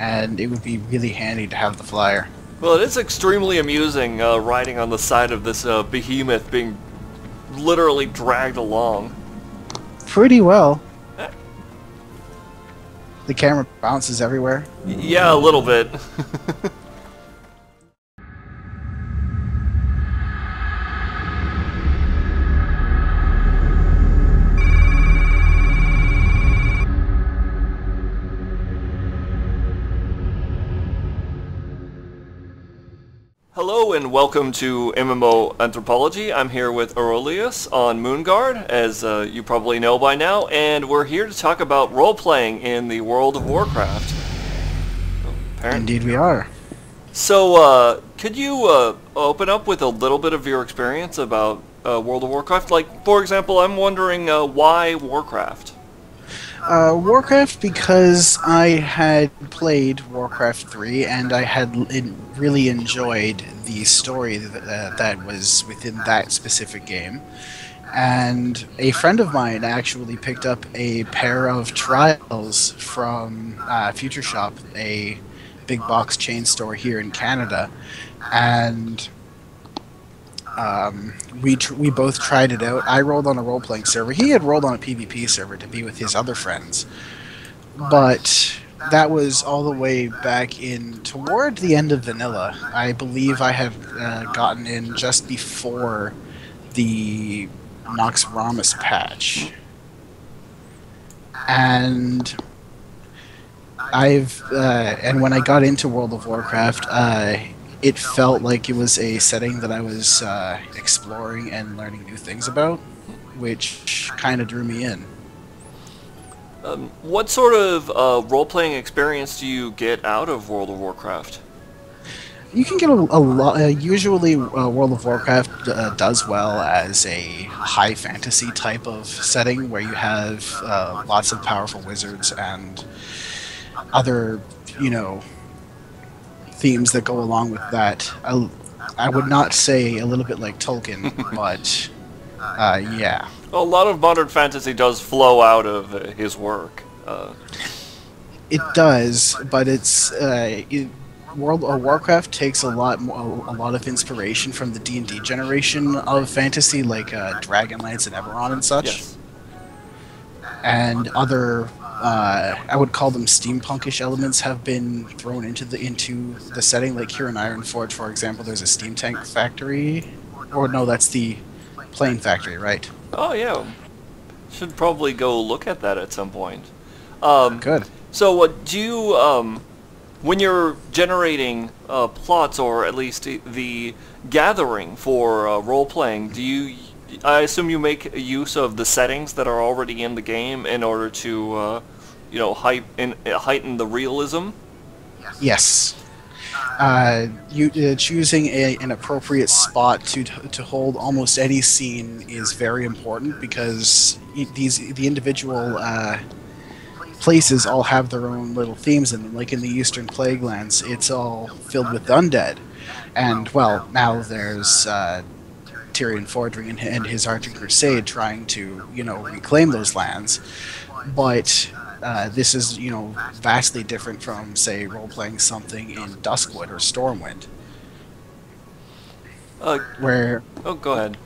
and it would be really handy to have the flyer. Well, it is extremely amusing riding on the side of this behemoth being literally dragged along. Pretty well. The camera bounces everywhere. Yeah, a little bit. Hello and welcome to MMO Anthropology. I'm here with Auraelius on Moonguard, as you probably know by now, and we're here to talk about role-playing in the world of Warcraft. Indeed we are. So, could you open up with a little bit of your experience about World of Warcraft? Like, for example, I'm wondering why Warcraft? Warcraft because I had played Warcraft 3 and I had really enjoyed the story that was within that specific game. And a friend of mine actually picked up a pair of trials from Future Shop, a big box chain store here in Canada, and we both tried it out. I rolled on a role-playing server. He had rolled on a PvP server to be with his other friends. But that was all the way back in toward the end of vanilla. I believe I had gotten in just before the Nox Ramus patch. And and when I got into World of Warcraft, it felt like it was a setting that I was exploring and learning new things about, which kind of drew me in. What sort of role-playing experience do you get out of World of Warcraft? You can get a lot. Usually, World of Warcraft does well as a high fantasy type of setting where you have lots of powerful wizards and other, themes that go along with that. I would not say a little bit like Tolkien, but yeah. Well, a lot of modern fantasy does flow out of his work. It does, but it's World of Warcraft takes a lot of inspiration from the D&D generation of fantasy, like Dragonlance and Eberron and such, yes. And other. I would call them steampunkish elements have been thrown into the setting. Like here in Ironforge, for example, there's a steam tank factory. Or no, that's the plane factory, right? Oh yeah, should probably go look at that at some point. Good. So, do you when you're generating plots, or at least the gathering for role playing, do you? I assume you make use of the settings that are already in the game in order to, heighten the realism? Yes. Choosing an appropriate spot to hold almost any scene is very important, because the individual places all have their own little themes in them. Like in the Eastern Plaguelands, it's all filled with undead, and well, now there's Tyrion Fordring and his Argent Crusade trying to, reclaim those lands. But this is, vastly different from, say, role-playing something in Duskwood or Stormwind. Where... Oh, go ahead.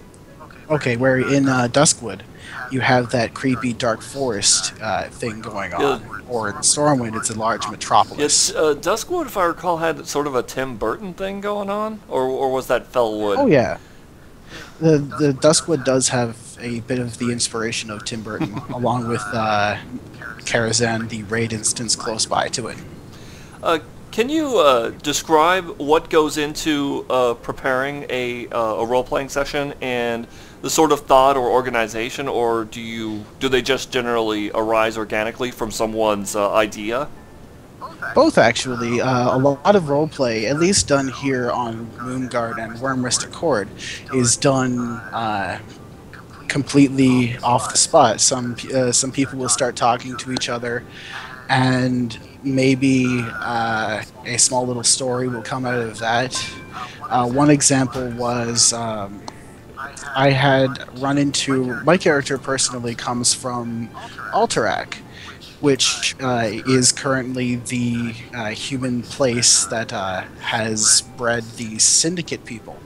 Okay, where in Duskwood, you have that creepy dark forest thing going on. Or in Stormwind, it's a large metropolis. Yes, Duskwood, if I recall, had sort of a Tim Burton thing going on? Or was that Fellwood? Oh, yeah. The Duskwood does have a bit of the inspiration of Tim Burton, along with Karazhan, the raid instance close by to it. Can you describe what goes into preparing a role-playing session, and the sort of thought or organization, or do they just generally arise organically from someone's idea? Both, actually. A lot of roleplay, at least done here on Moonguard and Wormwrist Accord, is done completely off the spot. Some people will start talking to each other, and maybe a small little story will come out of that. One example was I had run into... My character personally comes from Alterac, which is currently the human place that has bred these syndicate people.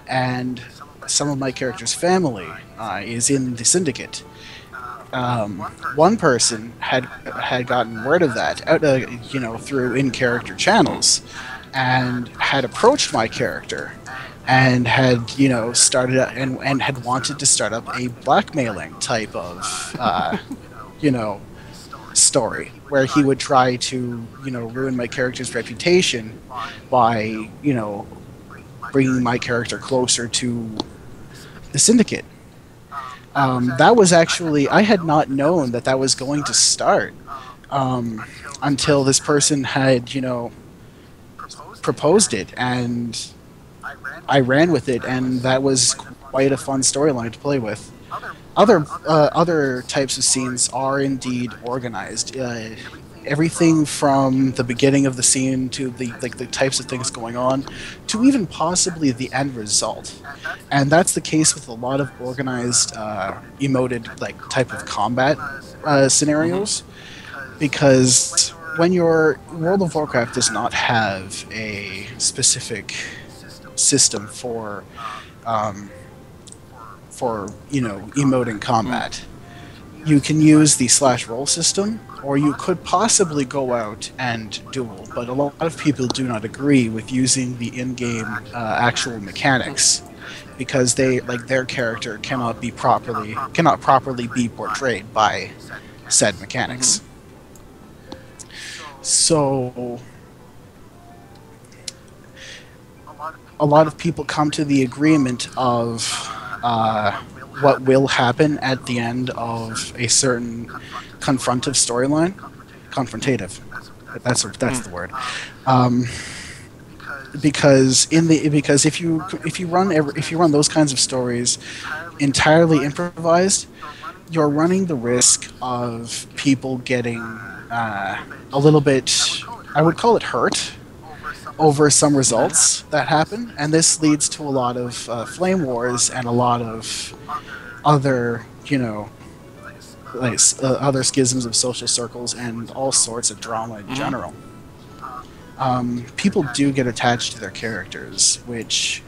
And some of my character's family is in the syndicate. One person had gotten word of that out, through in-character channels, and had approached my character, and had started and had wanted to start up a blackmailing type of story where he would try to ruin my character's reputation by bringing my character closer to the syndicate. That was actually, I had not known that was going to start until this person had proposed it, and I ran with it, and that was quite a fun storyline to play with. Other types of scenes are indeed organized. Everything from the beginning of the scene to the types of things going on, to even possibly the end result. And that's the case with a lot of organized, emoted type of combat scenarios, because when your World of Warcraft does not have a specific system for emoting combat. You can use the /roll system, or you could possibly go out and duel, but a lot of people do not agree with using the in-game actual mechanics, because their character cannot properly be portrayed by said mechanics. So a lot of people come to the agreement of what will happen at the end of a certain confrontative storyline. Confrontative. That's the word. Because if you run those kinds of stories entirely improvised, you're running the risk of people getting a little bit, I would call it, hurt over some results that happen, and this leads to a lot of flame wars and a lot of other, other schisms of social circles and all sorts of drama in general. People do get attached to their characters, which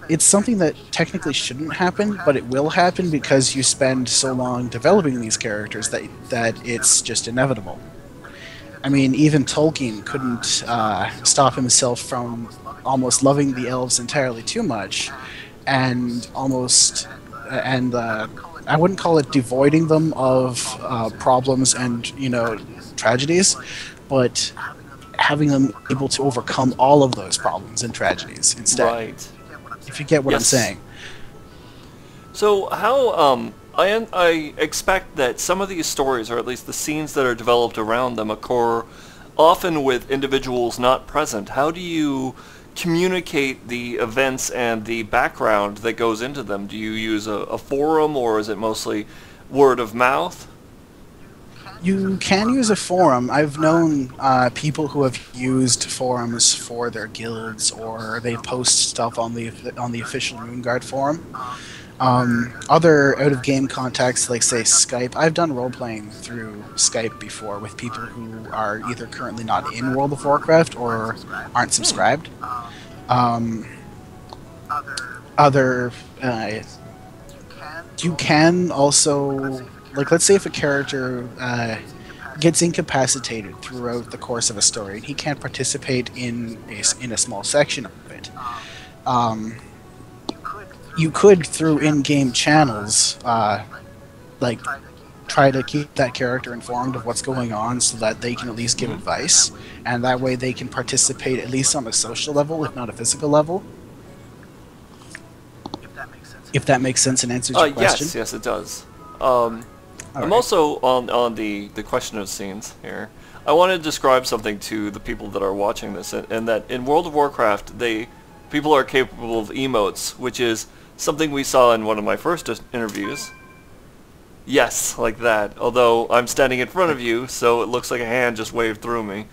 it's something that technically shouldn't happen, but it will happen because you spend so long developing these characters that it's just inevitable. I mean, even Tolkien couldn't stop himself from almost loving the elves entirely too much, and I wouldn't call it devoiding them of problems and tragedies, but having them able to overcome all of those problems and tragedies instead. Right. If you get what I'm saying. So how I expect that some of these stories, or at least the scenes that are developed around them, occur often with individuals not present. How do you communicate the events and the background that goes into them? Do you use a forum, or is it mostly word of mouth? You can use a forum. I've known people who have used forums for their guilds, or they post stuff on the official Moonguard forum. Other out-of-game contacts, like say Skype. I've done role-playing through Skype before with people who are either currently not in World of Warcraft or aren't subscribed. You can also, let's say if a character gets incapacitated throughout the course of a story and he can't participate in a small section of it, you could, through in-game channels, try to keep that character informed of what's going on so that they can at least give advice, and that way they can participate at least on a social level, if not a physical level. If that makes sense and answers your question. Yes, it does. I'm also on the question of scenes here. I want to describe something to the people that are watching this, and that in World of Warcraft, people are capable of emotes, which is something we saw in one of my first interviews. Yes, like that. Although I'm standing in front of you, so it looks like a hand just waved through me.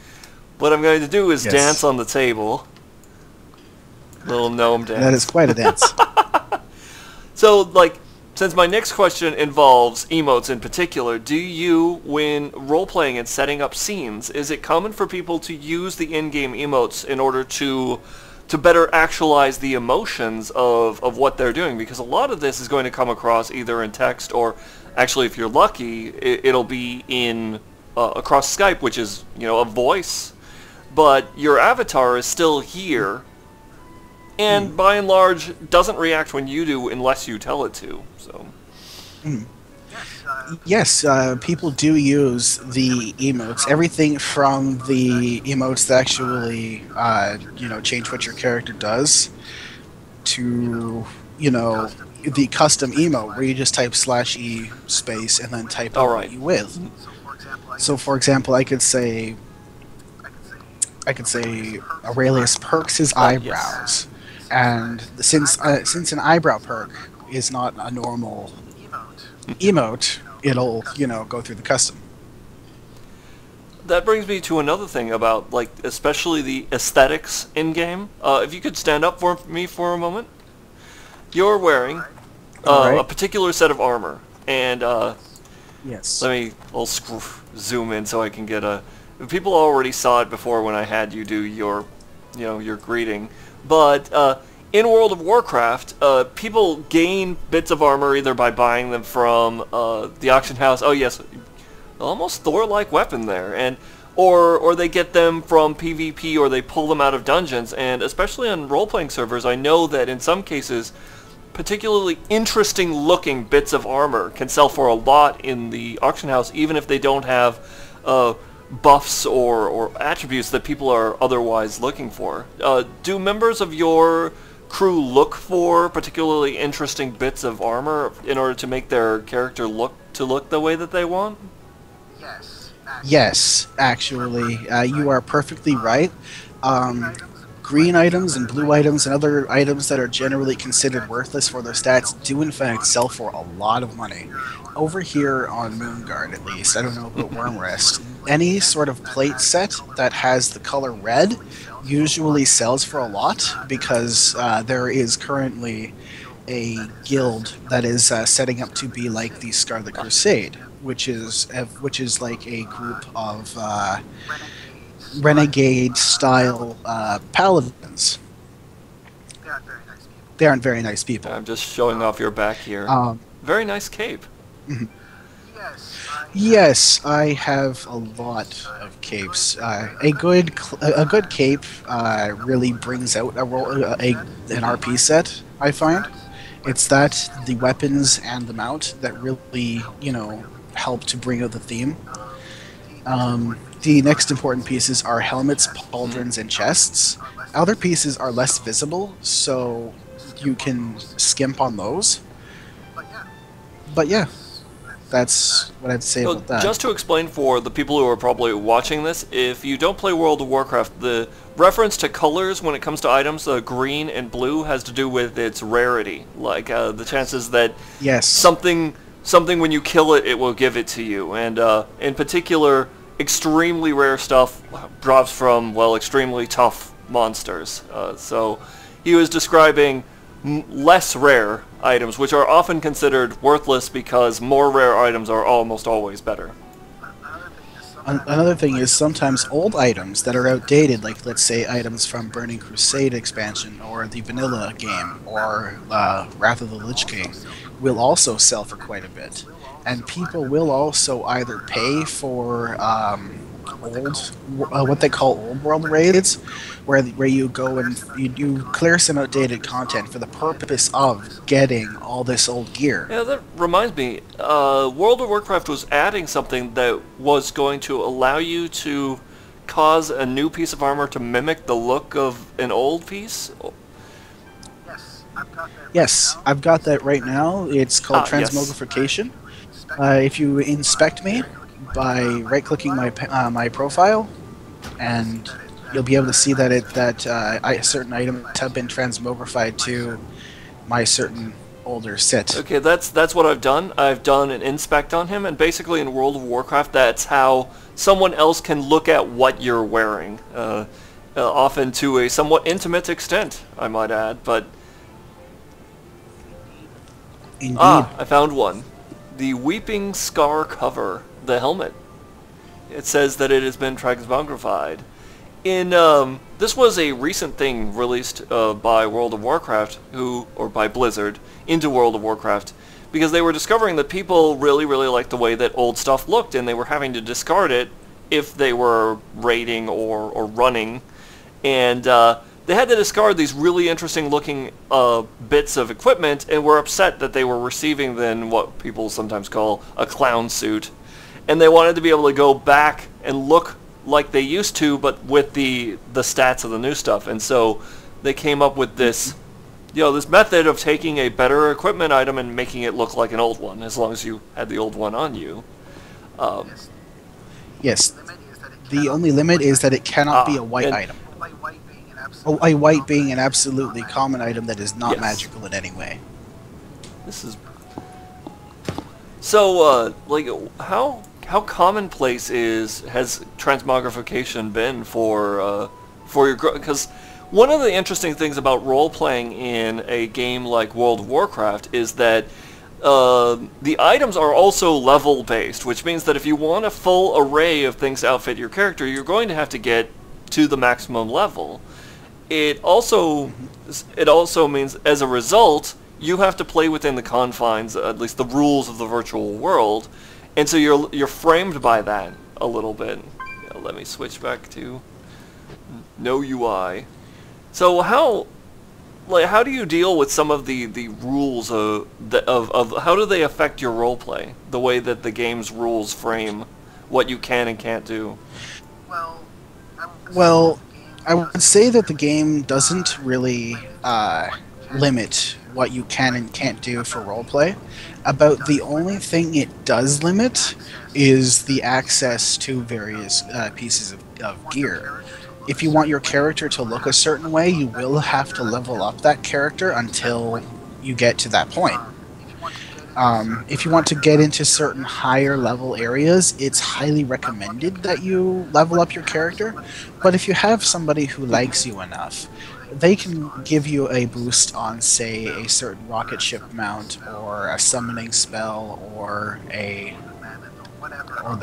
What I'm going to do is dance on the table. Little gnome dance. That is quite a dance. So, Since my next question involves emotes in particular, do you, when role-playing and setting up scenes, is it common for people to use the in-game emotes in order to better actualize the emotions of what they're doing? Because a lot of this is going to come across either in text or, actually, if you're lucky, it'll be in across Skype, which is, you know, a voice, but your avatar is still here, and by and large doesn't react when you do unless you tell it to. So Yes, people do use the emotes. Everything from the emotes that actually, you know, change what your character does, to, you know, the custom emote where you just type /e space and then type out what you with. So, for example, I could say Auraelius perks his eyebrows, and since an eyebrow perk is not a normal emote, it'll, you know, go through the custom. that brings me to another thing about, like, especially the aesthetics in game. If you could stand up for me for a moment. You're wearing a particular set of armor, and yes. I'll zoom in so I can get a. People already saw it before when I had you do your, you know, your greeting. But in World of Warcraft, people gain bits of armor either by buying them from the auction house. Oh yes, almost Thor-like weapon there, and or they get them from PvP, or they pull them out of dungeons. And especially on role-playing servers, I know that in some cases, particularly interesting looking bits of armor can sell for a lot in the auction house, even if they don't have buffs or attributes that people are otherwise looking for. Do members of your crew look for particularly interesting bits of armor in order to make their character look the way that they want? Yes, actually, you are perfectly right. Green items and blue items and other items that are generally considered worthless for their stats do in fact sell for a lot of money. Over here on Moonguard, at least, I don't know about Wormrest, any sort of plate set that has the color red usually sells for a lot, because there is currently a guild that is setting up to be like the Scarlet Crusade, which is like a group of renegade-style paladins. They aren't very nice people. I'm just showing off your back here. Very nice cape. Yes, I have a lot of capes. A good cape really brings out an RP set, I find. It's that, the weapons and the mount that really, you know, help to bring out the theme. The next important pieces are helmets, pauldrons, and chests. Other pieces are less visible, so you can skimp on those. But yeah, that's what I'd say about that. Just to explain for the people who are probably watching this, if you don't play World of Warcraft, the reference to colors when it comes to items, green and blue, has to do with its rarity. Like the chances that something when you kill it, it will give it to you. And in particular, extremely rare stuff drops from, well, extremely tough monsters. So he was describing less rare items, which are often considered worthless because more rare items are almost always better. Another thing is sometimes old items that are outdated, like let's say items from Burning Crusade expansion or the vanilla game or Wrath of the Lich King, will also sell for quite a bit. And people will also either pay for what they call old world raids, where you go and you clear some outdated content for the purpose of getting all this old gear. Yeah, that reminds me, World of Warcraft was adding something that was going to allow you to cause a new piece of armor to mimic the look of an old piece. Yes, I've got that right now. It's called transmogrification. If you inspect me by right-clicking my profile, and you'll be able to see that certain items have been transmogrified to my certain older set. Okay, that's what I've done. I've done an inspect on him, and basically in World of Warcraft, that's how someone else can look at what you're wearing. Often to a somewhat intimate extent, I might add, but. Indeed. I found one. The Weeping Scar cover, the helmet. It says that it has been transmogrified. This was a recent thing released by World of Warcraft, or by Blizzard, into World of Warcraft, because they were discovering that people really, really liked the way that old stuff looked, and they were having to discard it if they were raiding or running, and they had to discard these really interesting looking bits of equipment, and were upset that they were receiving then what people sometimes call a clown suit, and they wanted to be able to go back and look like they used to, but with the stats of the new stuff. And so they came up with this, this method of taking a better equipment item and making it look like an old one, as long as you had the old one on you. Yes. The only limit is that it cannot be a white item. A white being an absolutely common item that is not magical in any way. This is... So, how commonplace has transmogrification been for your... Because one of the interesting things about role-playing in a game like World of Warcraft is that the items are also level-based, which means that if you want a full array of things to outfit your character, you're going to have to get to the maximum level. It also means, as a result, you have to play within the confines, at least the rules of the virtual world, and so you're framed by that a little bit. Let me switch back to no UI. So how do you deal with some of the rules of how do they affect your roleplay? The way that the game's rules frame what you can and can't do. Well, I would say that the game doesn't really limit what you can and can't do for roleplay. About the only thing it does limit is the access to various pieces of gear. If you want your character to look a certain way, you will have to level up that character until you get to that point. If you want to get into certain higher level areas, it's highly recommended that you level up your character. But if you have somebody who likes you enough, they can give you a boost on, say, a certain rocket ship mount, or a summoning spell, or the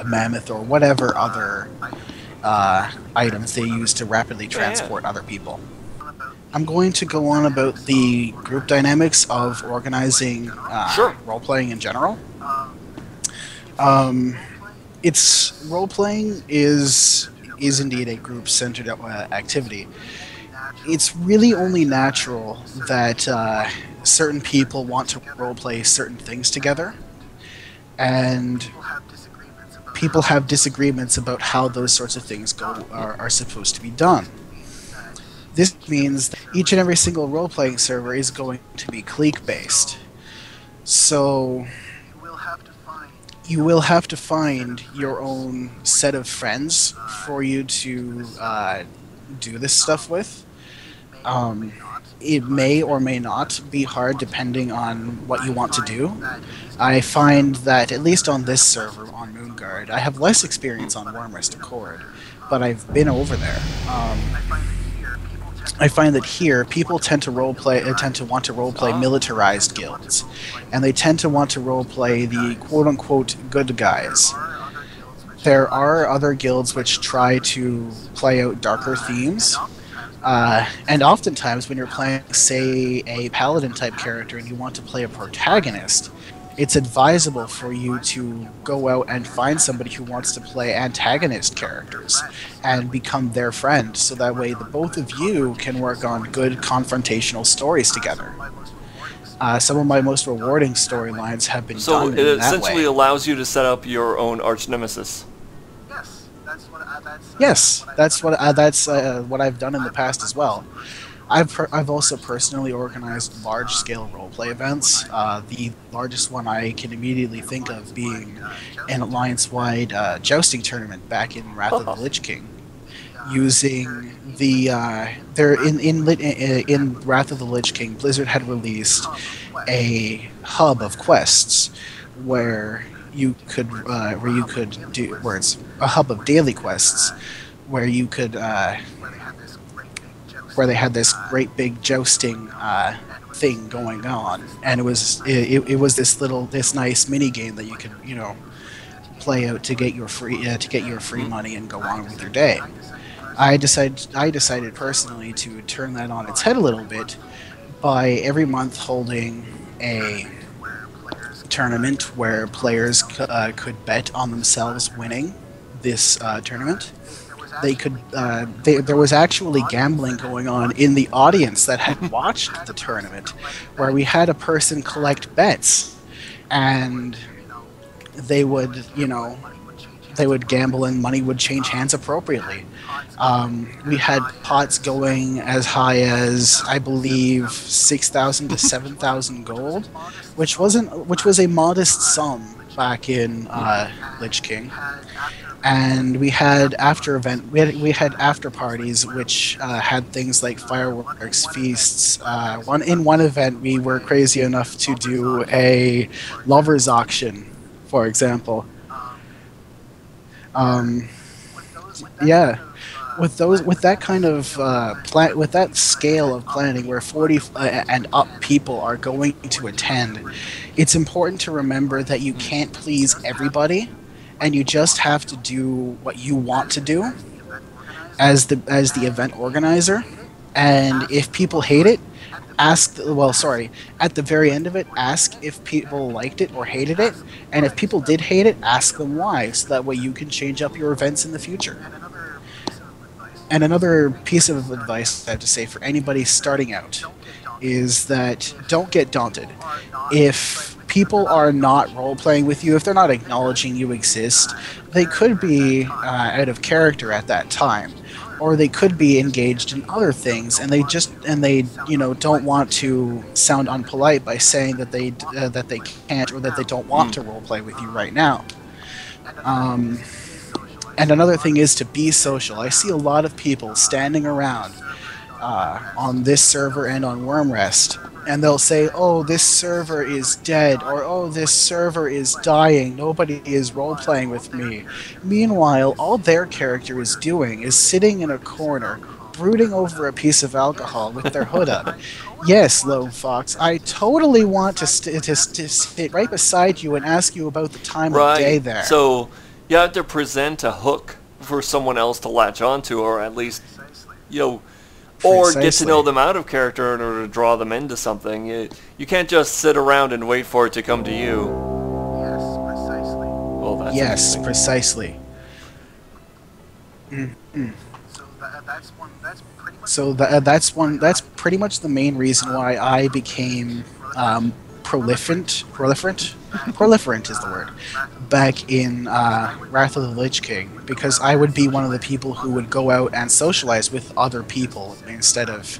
mammoth, or whatever other items they use to rapidly transport other people. I'm going to go on about the group dynamics of organizing role-playing in general. Role-playing is indeed a group-centered activity. It's really only natural that certain people want to role-play certain things together, and people have disagreements about how those sorts of things are supposed to be done. This means that each and every single role-playing server is going to be clique-based. So you will have to find your own set of friends for you to do this stuff with. It may or may not be hard depending on what you want to do. I find that, at least on this server, on Moonguard, I have less experience on Warmrest Accord, but I've been over there. I find that here, people tend to want to roleplay militarized guilds, and they tend to want to roleplay the quote-unquote good guys. There are other guilds which try to play out darker themes, and oftentimes when you're playing, say, a Paladin type character and you want to play a protagonist, it's advisable for you to go out and find somebody who wants to play antagonist characters and become their friend, so that way the both of you can work on good confrontational stories together. Some of my most rewarding storylines have been done in that way. So it essentially allows you to set up your own arch nemesis. Yes, that's what I've done in the past as well. I've also personally organized large-scale roleplay events. The largest one I can immediately think of being an alliance-wide jousting tournament back in Wrath of the Lich King, using the in Wrath of the Lich King, Blizzard had released a hub of quests where you could do a hub of daily quests where you could where they had this great big jousting thing going on, and it was this nice mini game that you could play out to get your free money and go on with your day. I decided personally to turn that on its head a little bit by every month holding a tournament where players could bet on themselves winning this tournament. There was actually gambling going on in the audience that had watched the tournament, where we had a person collect bets, and they would gamble and money would change hands appropriately. We had pots going as high as, I believe, 6,000 to 7,000 gold, which was a modest sum back in Lich King. And we had after parties which had things like fireworks, feasts. In one event, we were crazy enough to do a lovers auction, for example. Yeah, with that kind of with that scale of planning, where 40 and up people are going to attend, it's important to remember that you can't please everybody, and you just have to do what you want to do as the event organizer. And if people hate it, at the very end of it, ask if people liked it or hated it, and if people did hate it, ask them why, so that way you can change up your events in the future. And another piece of advice I have to say for anybody starting out is that don't get daunted. If people are not role-playing with you, if they're not acknowledging you exist, they could be out of character at that time, or they could be engaged in other things, and they don't want to sound unpolite by saying that they can't, or that they don't want to role-play with you right now. And another thing is to be social. I see a lot of people standing around on this server and on Wormrest, and they'll say, "Oh, this server is dead," or "Oh, this server is dying. Nobody is role-playing with me." Meanwhile, all their character is doing is sitting in a corner, brooding over a piece of alcohol with their hood up. Yes, Lone Fox, I totally want to sit right beside you and ask you about the time of day there. So you have to present a hook for someone else to latch onto, or at least, or get to know them out of character in order to draw them into something. You can't just sit around and wait for it to come to you. Yes, precisely. Well, that's yes, precisely. Mm-hmm. That's pretty much the main reason why I became proliferant is the word, back in Wrath of the Lich King, because I would be one of the people who would go out and socialize with other people instead of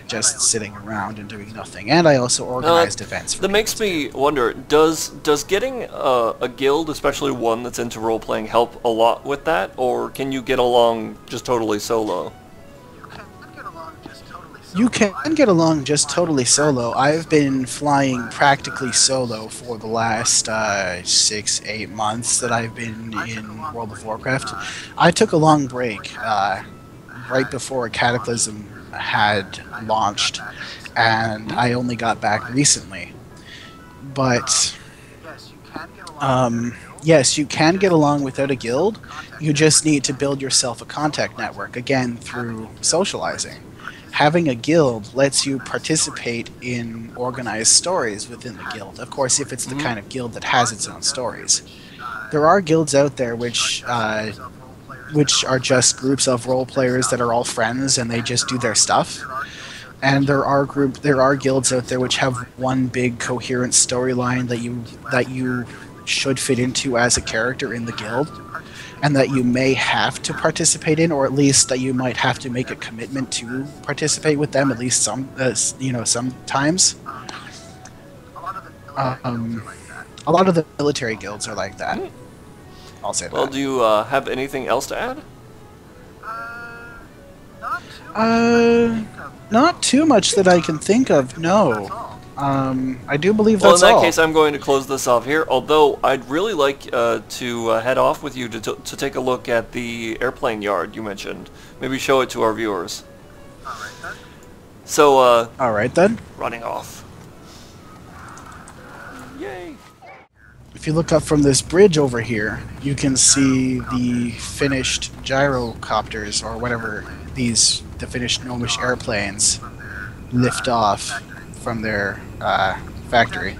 just sitting around and doing nothing. And I also organized events. That makes me wonder, does getting a guild, especially one that's into role-playing, help a lot with that, or can you get along just totally solo? You can get along just totally solo. I've been flying practically solo for the last 6-8 months that I've been in World of Warcraft. I took a long break right before Cataclysm had launched, and I only got back recently. But yes, you can get along without a guild. You just need to build yourself a contact network, again, through socializing. Having a guild lets you participate in organized stories within the guild. Of course, if it's the kind of guild that has its own stories. There are guilds out there which are just groups of role players that are all friends and they just do their stuff. And there are guilds out there which have one big coherent storyline that you should fit into as a character in the guild, and that you may have to participate in, or at least that you might have to make a commitment to participate with them, at least sometimes. A lot of the military guilds are like that. I'll say that. Well, do you have anything else to add? Not too much that I can think of, no. I do believe that's all. Well, in that case, I'm going to close this off here, although I'd really like to head off with you to take a look at the airplane yard you mentioned. Maybe show it to our viewers. Alright then. So, Alright then. running off. Yay! If you look up from this bridge over here, you can see the finished gyrocopters, or whatever the finished gnomish airplanes lift off from their factory.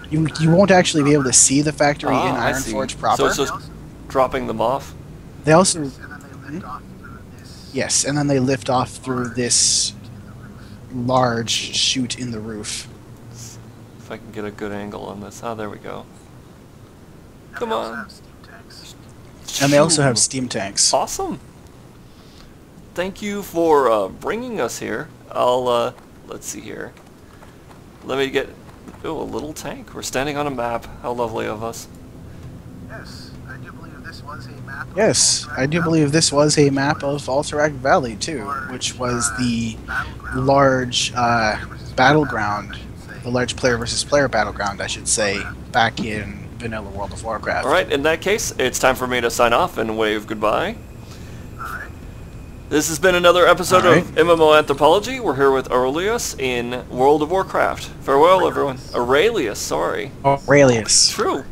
You won't actually be able to see the factory in I see. Ironforge proper. So it's just dropping them off? They also, And then they lift off through this. yes, and then they lift off through this large chute in the roof. If I can get a good angle on this. Oh, there we go. And Come they also on. have steam tanks. And they also have steam tanks. Awesome. Thank you for bringing us here. I'll, let's see here. Let me get, oh, a little tank. We're standing on a map. How lovely of us. Yes, I do believe this was a map. of Yes, I do Alterac believe this was a map of Alterac Valley too, which was the large battleground, the large player versus player battleground, I should say, back in vanilla World of Warcraft. Alright, in that case, it's time for me to sign off and wave goodbye. Alright. This has been another episode Alright. of MMO Anthropology. We're here with Auraelius in World of Warcraft. Farewell, everyone. Auraelius, sorry. Aurelius. True.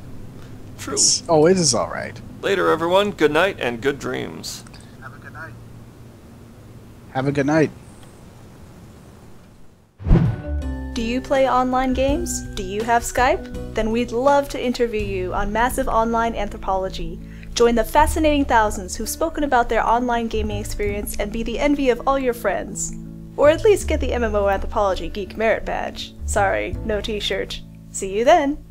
True. Oh, it is alright. Later, everyone. Good night and good dreams. Have a good night. Have a good night. Do you play online games? Do you have Skype? Then we'd love to interview you on Massive Online Anthropology. Join the fascinating thousands who've spoken about their online gaming experience and be the envy of all your friends. Or at least get the MMO Anthropology Geek Merit Badge. Sorry, no t-shirt. See you then!